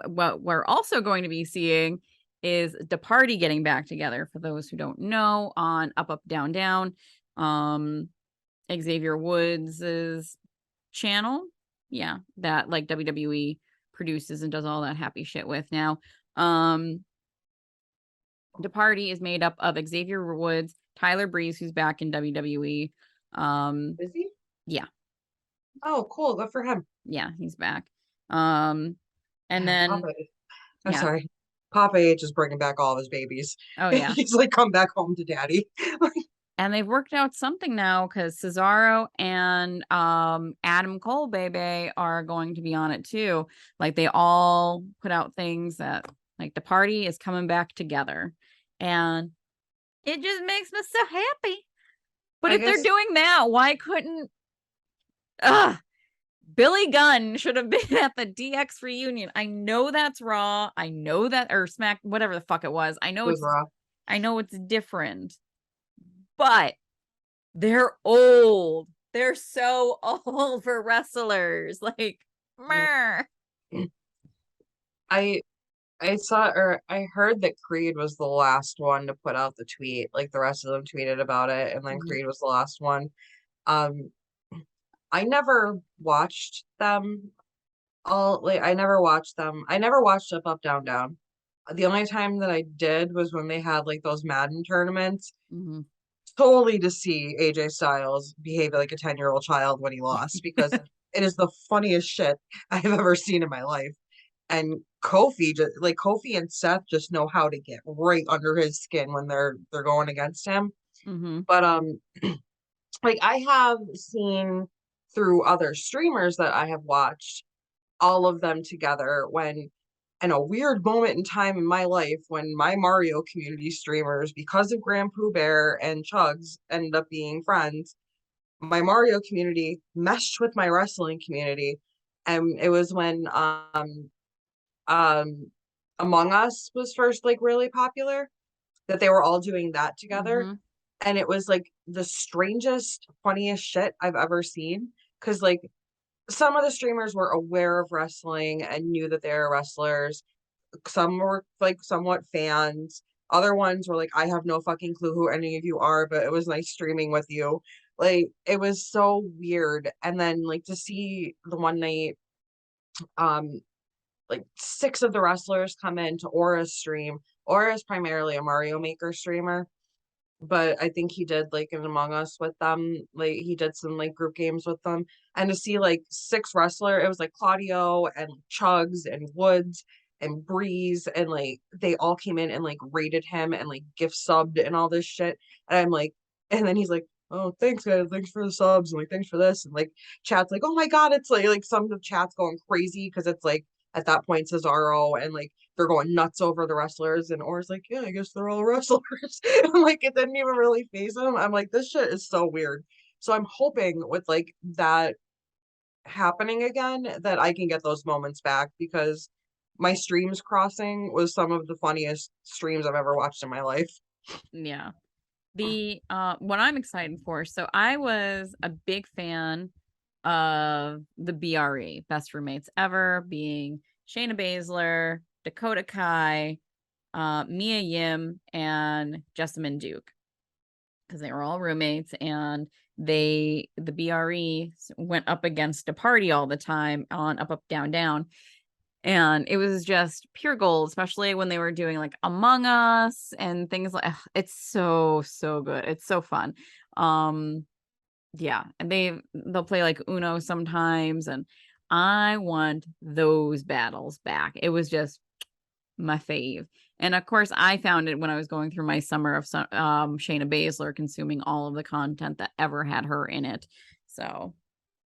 what we're also going to be seeing is the party getting back together. For those who don't know, on Up Up Down Down, um, Xavier Woods's channel, yeah, that like WWE produces and does all that happy shit with now. The party is made up of Xavier Woods, Tyler Breeze, who's back in WWE. Is he? Yeah, Oh, cool. Good for him. yeah, he's back. Um, and Yeah, then Papa. I'm yeah, sorry. Papa H is bringing back all of his babies. oh yeah. He's like, come back home to daddy. And they've worked out something now because Cesaro and Adam Cole baby are going to be on it too. Like they all put out things that like the party is coming back together. And it just makes me so happy. But I if they're guess doing that, why couldn't uh Billy Gunn should have been at the DX reunion. I know that's Raw. I know that or Smack, whatever the fuck it was. it was Raw. I know it's different, but they're old. They're so old for wrestlers. Like, meh. I I saw or I heard that Creed was the last one to put out the tweet. Like the rest of them tweeted about it, and then Mhm. Creed was the last one. Um, I never watched them all. Like I never watched them. I never watched Up Up Down Down. The only time that I did was when they had like those Madden tournaments, Mhm. solely to see AJ Styles behave like a 10-year-old child when he lost because it is the funniest shit I have ever seen in my life. And Kofi just like Kofi and Seth just know how to get right under his skin when they're going against him. Mhm. But like I have seen through other streamers that I have watched all of them together when in a weird moment in time in my life when my Mario community streamers, because of Grand Pooh Bear and Chugs ended up being friends, my Mario community meshed with my wrestling community. And it was when um Among Us was first like really popular that they were all doing that together. Mhm. And it was like the strangest, funniest shit I've ever seen. Cause like some of the streamers were aware of wrestling and knew that they were wrestlers. Some were like somewhat fans. Other ones were like, I have no fucking clue who any of you are, but it was nice streaming with you. Like it was so weird. And then like to see the one night, um, like six of the wrestlers come in to Aura's stream. Aura is primarily a Mario Maker streamer, but I think he did like an Among Us with them. Like he did some like group games with them. And to see like six wrestler, it was like Claudio and Chugs and Woods and Breeze and like they all came in and like rated him and like gift subbed and all this shit. And I'm like, and then he's like, oh, thanks guys, thanks for the subs and like thanks for this. And like chat's like, oh my god, it's like some of the chat's going crazy because it's like at that point Cesaro and like they're going nuts over the wrestlers and Or's like, yeah, I guess they're all wrestlers. And like it didn't even really phase him. I'm like, this shit is so weird. So I'm hoping with like that happening again that I can get those moments back because my streams crossing was some of the funniest streams I've ever watched in my life. Yeah. The what I'm excited for, so I was a big fan of the BRE, Best Roommates Ever, being Shayna Baszler, Dakota Kai, Mia Yim, and Jessamine Duke, because they were all roommates and the BRE went up against a party all the time on Up Up Down Down. And it was just pure gold, especially when they were doing like Among Us and things like it's so so good. It's so fun. Um yeah, and they'll play like Uno sometimes and I want those battles back. It was just my fave. And of course, I found it when I was going through my summer of Shayna Baszler consuming all of the content that ever had her in it. So